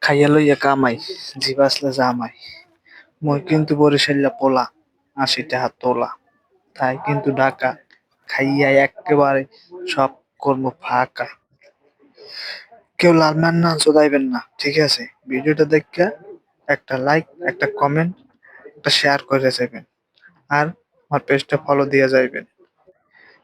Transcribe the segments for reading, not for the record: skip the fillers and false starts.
খাইয়া লইয়া কামাই, জিবাসলে জামাই। মই কিন্তু বরিশাল্লা পোলা, ৮০ টাকা তোলা। তাই কিন্তু ঢাকা, খাইয়া এক্কেবারে সব কর্ম ফাঁকা। কেউ লালমান না চোদাইবেন না, ঠিক আছে? ভিডিওটা দেখে একটা লাইক, একটা কমেন্ট, একটা শেয়ার করে যাবেন। আর আমার পেজটা ফলো দিয়ে যাইবেন।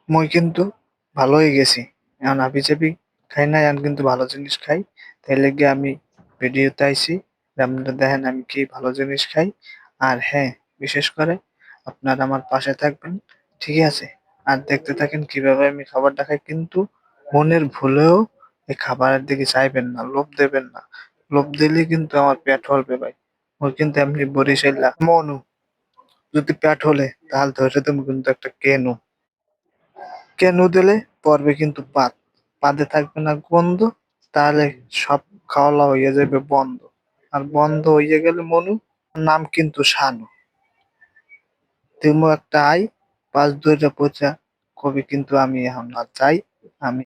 মই কিন্তু ভালো হয়ে গেছি। এখন হাবি-জাবি খাই না, এখন কিন্তু ভালো জিনিস খাই। তাই লেগে আমি ভিডিওতে আইছি যে আপনারা দেখেন আমি কি ভালো জিনিস খাই। আর হ্যাঁ, বিশেষ করে আপনারা আমার পাশে থাকবেন, ঠিক আছে? আর দেখতে থাকেন কিভাবে আমি খাবারটা খাই। কিন্তু মনের ভুলেও এই খাবারের দিকে চাইবেন না, লোভ দেবেন না। লোভ দিলেই কিন্তু আমার পেট হলবে ভাই। ওই কিন্তু এমনি বরিশাল্লা মনু, যদি পেট হলে তাহলে ধরে তুমি কিন্তু একটা কেনু। কেন দিলে পড়বে কিন্তু পাত, পাতে থাকবে না গন্ধ। তাহলে সব খাওয়া হয়ে যাবে বন্ধ। আর বন্ধ হয়ে গেলে মনু, নাম কিন্তু শানু। তুমিও একটা আই, পাঁচ দুইটা পচা কবি কিন্তু আমি এখন আর চাই। আমি